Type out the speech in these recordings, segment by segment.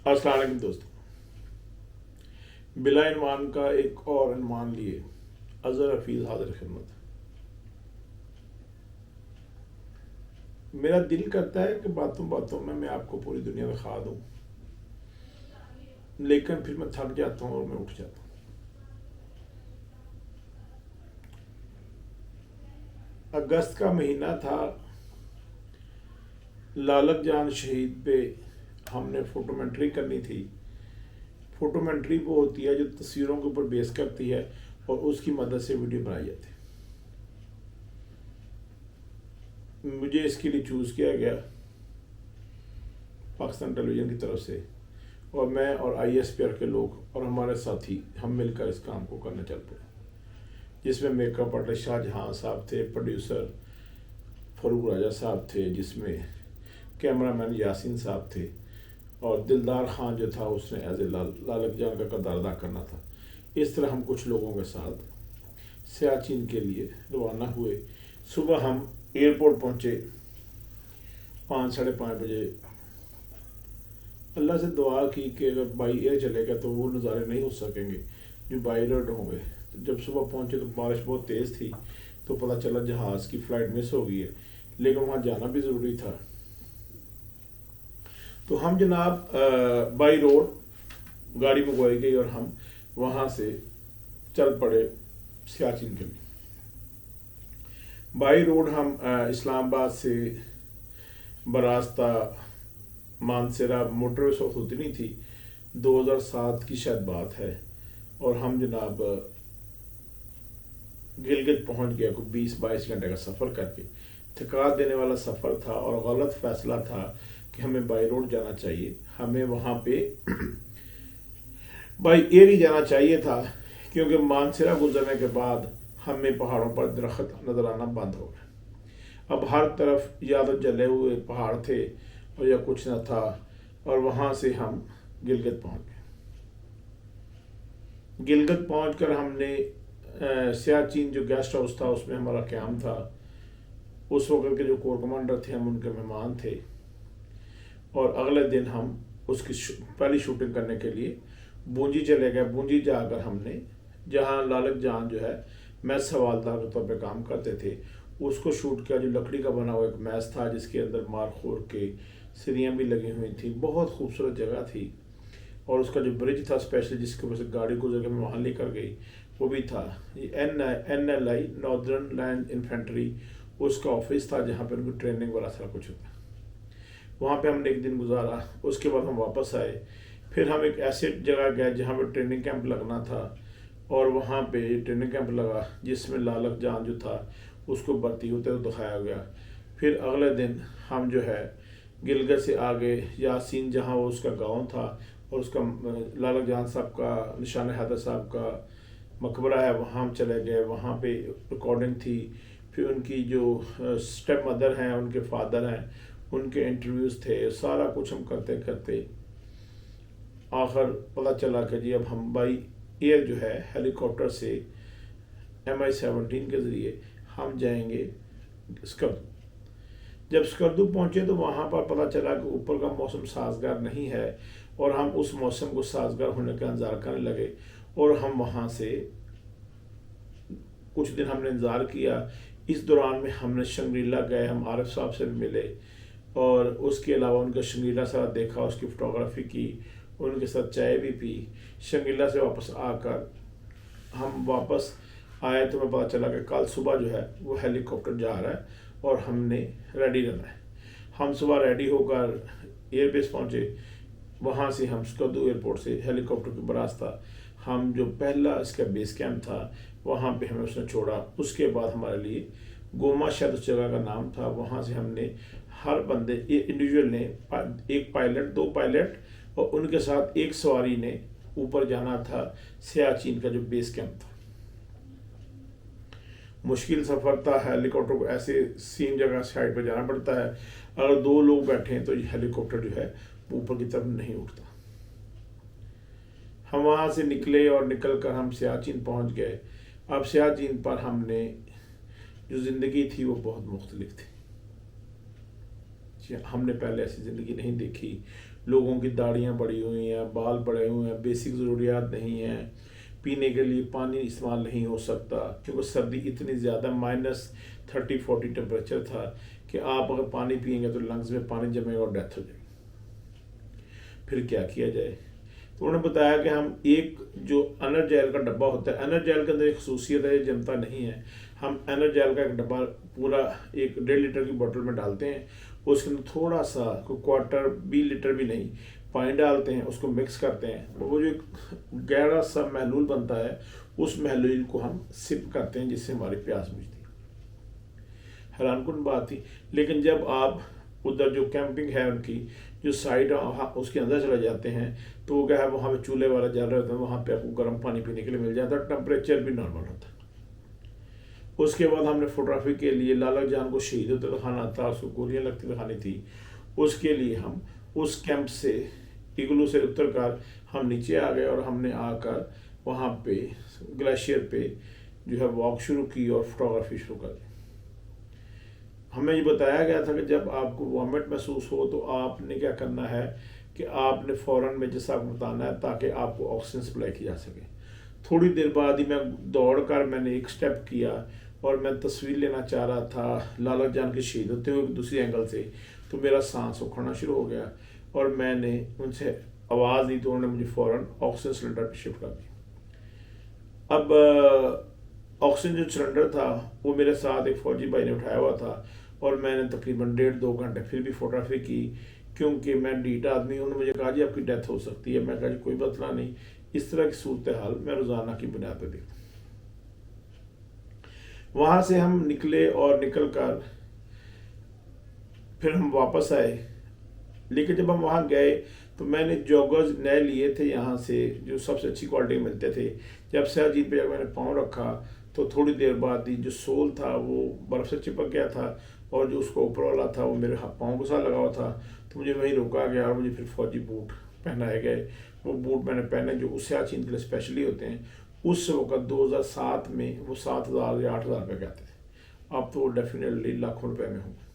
अस्सलाम वालेकुम दोस्तों। बिला इनमान का एक और इनमान लिए अजहर हफीज हाजिर खिदमत। मेरा दिल करता है कि बातों बातों में मैं आपको पूरी दुनिया दिखा दूं, लेकिन फिर मैं थक जाता हूं और मैं उठ जाता हूं। अगस्त का महीना था। लालक जान शहीद पे हमने फोटोमेंट्री करनी थी। फोटोमेंट्री वो होती है जो तस्वीरों के ऊपर बेस करती है और उसकी मदद से वीडियो बनाई जाती है। मुझे इसके लिए चूज़ किया गया पाकिस्तान टेलीविज़न की तरफ से, और मैं और ISPR के लोग और हमारे साथी हम मिलकर इस काम को करने चल पड़े, जिसमें मेकअप आर्टिस्ट शाहजहां साहब थे, प्रोड्यूसर फरूक राजा साहब थे, जिसमें कैमरामैन यासीन साहब थे, और दिलदार खान जो था उसने एज ए लालक जान का किरदार अदा करना था। इस तरह हम कुछ लोगों के साथ सियाचिन के लिए रवाना हुए। सुबह हम एयरपोर्ट पहुँचे 5 साढ़े 5 बजे। अल्लाह से दुआ की कि अगर बाई एयर चलेगा तो वो नज़ारे नहीं हो सकेंगे जो बाई रोड होंगे। तो जब सुबह पहुँचे तो बारिश बहुत तेज़ थी, तो पता चला जहाज़ की फ़्लाइट मिस हो गई है, लेकिन वहाँ जाना भी ज़रूरी था। तो हम जनाब बाई रोड गाड़ी मंगवाई गई और हम वहाँ से चल पड़े सियाचिन के लिए। बाई रोड हम इस्लामाबाद से बरास्ता मानसरा मोटरवे से होती नहीं थी। 2007 की शायद बात है, और हम जनाब गिलगित पहुंच गया कोई 20-22 घंटे का सफ़र करके। थका देने वाला सफ़र था और गलत फैसला था कि हमें बाई रोड जाना चाहिए। हमें वहाँ पे बाई एयर ही जाना चाहिए था, क्योंकि मानसरा गुजरने के बाद हमें पहाड़ों पर दरख्त नज़र आना बंद हो गए। अब हर तरफ या तो जले हुए पहाड़ थे और या कुछ न था, और वहाँ से हम गिलगित पहुँच गए। गिलगित पहुँच कर हमने सियाचिन जो गेस्ट हाउस था उसमें हमारा क़याम था। उस वक्त के जो कोर कमांडर थे हम उनके मेहमान थे, और अगले दिन हम उसकी पहली शूटिंग करने के लिए बूंजी चले गए। बूंजी जाकर हमने, जहाँ लालक जान जो है मैस हवालदार के तौर पे काम करते थे, उसको शूट किया। जो लकड़ी का बना हुआ एक मैस था जिसके अंदर मारखोर के सीढ़ियाँ भी लगी हुई थी। बहुत खूबसूरत जगह थी, और उसका जो ब्रिज था स्पेशल जिसके ऊपर से गाड़ी गुजर के मैं वहाँ लेकर गई, वो भी था। ये NLI नॉर्दर्न लैंड इन्फेंट्री उसका ऑफिस था, जहाँ पर उनकी ट्रेनिंग वाला सारा कुछ होता है। वहाँ पे हमने एक दिन गुजारा। उसके बाद हम वापस आए। फिर हम एक ऐसे जगह गए जहाँ पे ट्रेनिंग कैंप लगना था, और वहाँ पे ट्रेनिंग कैंप लगा जिसमें लालक जान जो था उसको भर्ती होते हुए दिखाया गया। फिर अगले दिन हम जो है गिलगित से आगे यासीन, जहाँ वो उसका गांव था और उसका लालक जान साहब का, निशान हैदर साहब का मकबरा है, वहाँ हम चले गए। वहाँ पे रिकॉर्डिंग थी। फिर उनकी जो स्टेप मदर हैं, उनके फादर हैं, उनके इंटरव्यूज़ थे। सारा कुछ हम करते करते आखिर पता चला कि जी अब हम बाई एयर जो है हेलीकॉप्टर से MI-17 के ज़रिए हम जाएंगे स्कर्दू। जब स्कर्दू पहुँचे तो वहाँ पर पता चला कि ऊपर का मौसम साजगार नहीं है, और हम उस मौसम को साजगार होने का इंतज़ार करने लगे। और हम वहाँ से कुछ दिन हमने इंतज़ार किया। इस दौरान में हमने शंग्रीला गए, हम आरिफ साहब से भी मिले, और उसके अलावा उनका शंग्रीला सारा देखा, उसकी फ़ोटोग्राफी की, उनके साथ चाय भी पी। शंग्रीला से वापस आकर हम वापस आए तो मैं पता चला कि कल सुबह जो है वो हेलीकॉप्टर जा रहा है और हमने रेडी रहना है। हम सुबह रेडी होकर एयरबेस पहुँचे। वहाँ से हम स्कर्दू एयरपोर्ट से हेलीकॉप्टर के बरास्ता हम जो पहला इसका बेस कैंप था वहाँ पे हमें उसने छोड़ा। उसके बाद हमारे लिए गोमा शायद उस जगह का नाम था, वहाँ से हमने हर बंदे इंडिविजुअल ने, एक पायलट, 2 पायलट और उनके साथ एक सवारी ने ऊपर जाना था सियाचिन का जो बेस कैंप था। मुश्किल सफ़र था। हेलीकॉप्टर को ऐसे सीन जगह साइड पर जाना पड़ता है, अगर 2 लोग बैठे हैं तो ये हेलीकॉप्टर जो है ऊपर की तरफ नहीं उठता। हम वहाँ से निकले और निकल कर हम सियाचिन पहुँच गए। अब सियाचिन पर हमने जो ज़िंदगी थी वो बहुत मुख्तलिफ थी। हमने पहले ऐसी ज़िंदगी नहीं देखी। लोगों की दाढ़ियाँ बढ़ी हुई हैं, बाल बढ़े हुए हैं, बेसिक ज़रूरियात नहीं हैं, पीने के लिए पानी इस्तेमाल नहीं हो सकता क्योंकि सर्दी इतनी ज़्यादा -30-40 टेम्परेचर था कि आप अगर पानी पिएंगे तो लंग्स में पानी जमेगा और डेथ हो जाएगी। फिर क्या किया जाए? तो उन्होंने बताया कि हम एक जो एनर्जेल का डब्बा होता है, एनर्जेल के अंदर एक खसूसियत है, जमता नहीं है। हम एनर्जेल का एक डब्बा पूरा 1.5 लीटर की बोतल में डालते हैं, उसके अंदर थोड़ा सा क्वार्टर 20 लीटर भी नहीं पानी डालते हैं, उसको मिक्स करते हैं, वो जो एक गहरा सा महलूल बनता है उस महलूल को हम सिप करते हैं जिससे हमारी प्यास बुझती है। हैरानकुन बात थी। लेकिन जब आप उधर जो कैंपिंग है उनकी जो साइड उसके अंदर चले जाते हैं तो वो क्या है, वहाँ पे चूल्हे वाला जल रहे होते हैं, वहाँ पे आपको गर्म पानी पीने के लिए मिल जाता है, टेम्परेचर भी नॉर्मल होता है। उसके बाद हमने फोटोग्राफी के लिए लाला जान को शहीद होते दिखाना था, उसको गोलियाँ लगती दिखानी थी। उसके लिए हम उस कैंप से इग्लू से उतर कर हम नीचे आ गए और हमने आकर वहाँ पे ग्लेशियर पे जो है वॉक शुरू की और फोटोग्राफी शुरू कर दी। हमें ये बताया गया था कि जब आपको वॉमिट महसूस हो तो आपने क्या करना है कि आपने फ़ौरन में जैसा बताना है ताकि आपको ऑक्सीजन सप्लाई की जा सके। थोड़ी देर बाद ही मैं दौड़ कर मैंने एक स्टेप किया और मैं तस्वीर लेना चाह रहा था लाला जान के शहीद होते हुए दूसरी एंगल से, तो मेरा सांस उखड़ना शुरू हो गया और मैंने उनसे आवाज़ दी तो उन्होंने मुझे फ़ौरन ऑक्सीजन सिलेंडर पर शिफ्ट कर दिया। अब ऑक्सीजन जो सिलेंडर था वो मेरे साथ एक फ़ौजी भाई ने उठाया हुआ था और मैंने तकरीबन 1.5-2 घंटे फिर भी फोटोग्राफी की क्योंकि मैं डीट आदमी हूँ। उन्होंने मुझे कहा जी आपकी डेथ हो सकती है। मैं कहा जी कोई मसला नहीं। इस तरह की सूरत हाल मैं रोज़ाना की बुनियाद पर देखता हूँ। वहाँ से हम निकले और निकल कर फिर हम वापस आए, लेकिन जब हम वहाँ गए तो मैंने जॉगर्स नए लिए थे यहाँ से जो सबसे अच्छी क्वालिटी मिलते थे। जब सयाजीत पे जब मैंने पाँव रखा तो थोड़ी देर बाद ही जो सोल था वो बर्फ़ से चिपक गया था और जो उसको ऊपर वाला था वो मेरे पाँव के साथ लगा हुआ था। तो मुझे वहीं रोका गया और मुझे फिर फौजी बूट पहनाए गए। वो बूट मैंने पहने जो उस सियाचिन के लिए स्पेशली होते हैं। उस वक्त 2007 में वो 7,000 या 8,000 रुपये के आते थे। अब तो वो डेफिनेटली लाखों रुपए में होंगे।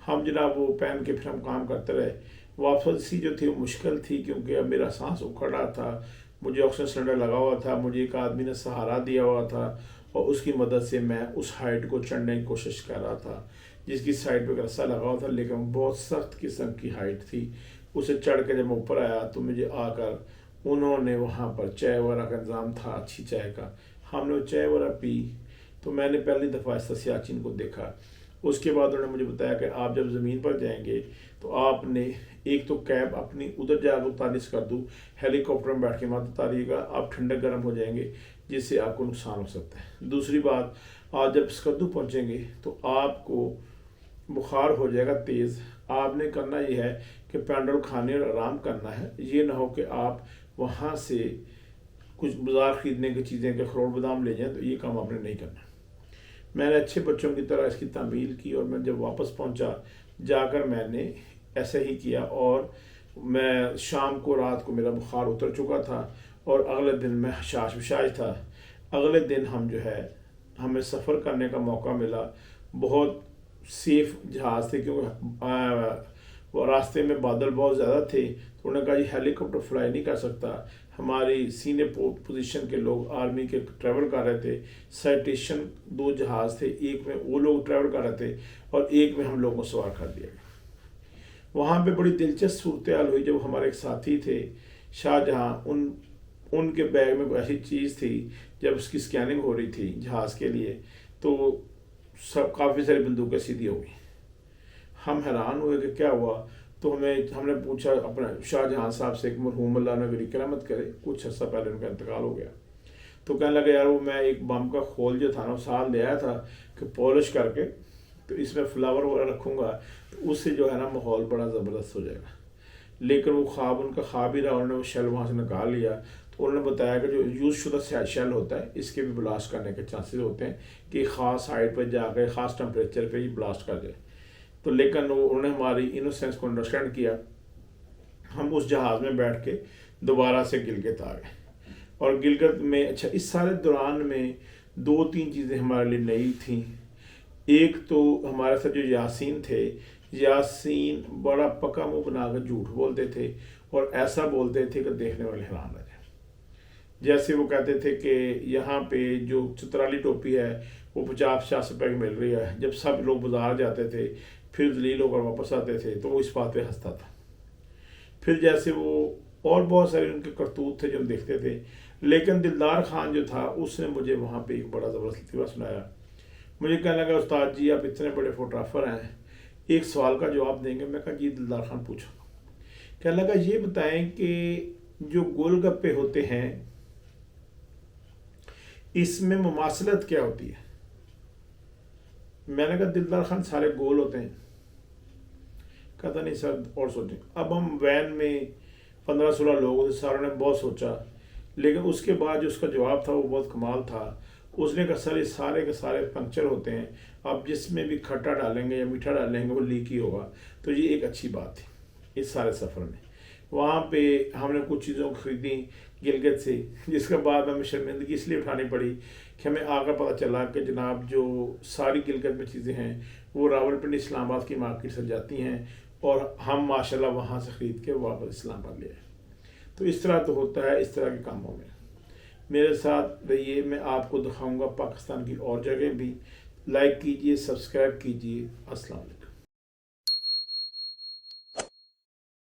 हम जनाब वो पहन के फिर हम काम करते रहे। वापसी जो थी वो मुश्किल थी क्योंकि अब मेरा सांस उखड़ रहा था, मुझे ऑक्सीजन सिलेंडर लगा हुआ था, मुझे एक आदमी ने सहारा दिया हुआ था और उसकी मदद से मैं उस हाइट को चढ़ने की कोशिश कर रहा था जिसकी साइड पे रस्सा लगा हुआ था, लेकिन बहुत सख्त किस्म की हाइट थी। उसे चढ़ के जब मैं ऊपर आया तो मुझे आकर उन्होंने वहाँ पर चाय वगैरह का इंतज़ाम था, अच्छी चाय का, हमने वो चाय वगैरह पी। तो मैंने पहली दफ़ा सियाचिन को देखा। उसके बाद उन्होंने मुझे बताया कि आप जब ज़मीन पर जाएंगे तो आपने एक तो कैब अपनी उधर जाकर उतारनी कर दूँ, हेलीकॉप्टर में बैठ के मत उतारिएगा, आप ठंडक गर्म हो जाएंगे जिससे आपको नुकसान हो सकता है। दूसरी बात, आप जब स्कद्दू पहुँचेंगे तो आपको बुखार हो जाएगा तेज़। आपने करना यह है कि पैंडल खाने और आराम करना है। ये ना हो कि आप वहाँ से कुछ बाज़ार ख़रीदने की चीज़ें के अखरोट बादाम ले जाएं, तो ये काम आपने नहीं करना। मैंने अच्छे बच्चों की तरह इसकी तामील की और मैं जब वापस पहुंचा जाकर मैंने ऐसे ही किया और मैं शाम को रात को मेरा बुखार उतर चुका था और अगले दिन मैं हशाश विशाश था। अगले दिन हम जो है हमें सफ़र करने का मौका मिला। बहुत सेफ जहाज़ थे क्योंकि वो रास्ते में बादल बहुत ज़्यादा थे। तो उन्होंने कहा जी हेलीकॉप्टर फ्लाई नहीं कर सकता। हमारी सीनियर पोजीशन के लोग आर्मी के ट्रैवल कर रहे थे। साइटेशन 2 जहाज़ थे, एक में वो लोग ट्रैवल कर रहे थे और एक में हम लोगों को सवार कर दिया गया। वहाँ पे बड़ी दिलचस्प सूरत हाल हुई जब हमारे एक साथी थे शाहजहाँ, उनके बैग में कोई ऐसी चीज़ थी। जब उसकी स्कैनिंग हो रही थी जहाज़ के लिए तो सब काफ़ी सारी बंदूकें सीधी हो गई। हम हैरान हुए कि क्या हुआ। तो हमने पूछा अपने शाहजहाँ साहब से, एक मरहूम अल्लाह नबी करामत करे, कुछ अर्सा पहले उनका इंतकाल हो गया। तो कहने लगे यार वो मैं एक बम का खोल जो था ना साथ ले आया था कि पॉलिश करके तो इसमें फ्लावर वगैरह रखूँगा तो उससे जो है ना माहौल बड़ा ज़बरदस्त हो जाएगा। लेकिन वो ख्वाब उनका ख्वाब ही रहा। उन्होंने वो शेल वहाँ से निकाल लिया। तो उन्होंने बताया कि जो यूज़ शुदा शेल होता है इसके भी ब्लास्ट करने के चांसेस होते हैं कि ख़ास हाइट पर जाकर ख़ास टेम्परेचर पर ही ब्लास्ट कर जाए। तो लेकिन उन्होंने हमारी इनोसेंस को अंडरस्टैंड किया। हम उस जहाज़ में बैठ के दोबारा से गिलगित आ गए और गिलगित में अच्छा इस सारे दौरान में 2-3 चीज़ें हमारे लिए नई थी। एक तो हमारे साथ जो यासीन थे, यासीन बड़ा पका मुंह बनाकर झूठ बोलते थे और ऐसा बोलते थे कि देखने वाले हैरान रह जाए। जैसे वो कहते थे कि यहाँ पे जो चतराली टोपी है वो 50-50 रुपये की मिल रही है, जब सब लोग बाजार जाते थे फिर दलील होकर वापस आते थे तो वो इस बात पे हंसता था। फिर जैसे वो और बहुत सारे उनके करतूत थे जो हम देखते थे। लेकिन दिलदार खान जो था उसने मुझे वहाँ पे एक बड़ा ज़बरदस्त लतीफ़ा सुनाया। मुझे कहने लगा, उस्ताद जी आप इतने बड़े फोटोग्राफर हैं, एक सवाल का जवाब देंगे? मैं कहा जी दिलदार खान पूछो। कहने लगा, ये बताएं कि जो गोलगप्पे होते हैं इसमें मुमासलत क्या होती है? मैंने कहा दिलदार खान सारे गोल होते हैं। कहता नहीं सर और सोचें। अब हम वैन में 15-16 लोग थे, सारों ने बहुत सोचा, लेकिन उसके बाद जो उसका जवाब था वो बहुत कमाल था। उसने कहा सर ये सारे के सारे पंक्चर होते हैं, आप जिसमें भी खट्टा डालेंगे या मीठा डालेंगे वो लीक ही होगा। तो ये एक अच्छी बात थी इस सारे सफ़र में। वहाँ पे हमने कुछ चीज़ों को ख़रीदी गिलगित से, जिसके बाद हमें शर्मिंदगी इसलिए उठानी पड़ी कि हमें आकर पता चला कि जनाब जो सारी गिलगित में चीज़ें हैं वो रावलपिंडी इस्लामाबाद की मार्केट से जाती हैं और हम माशाल्लाह वहाँ से ख़रीद के वापस इस्लामाबाद ले आए। तो इस तरह तो होता है इस तरह के कामों में। मेरे साथ रहिए, मैं आपको दिखाऊंगा पाकिस्तान की और जगह भी। लाइक कीजिए, सब्सक्राइब कीजिए। अस्सलाम वालेकुम।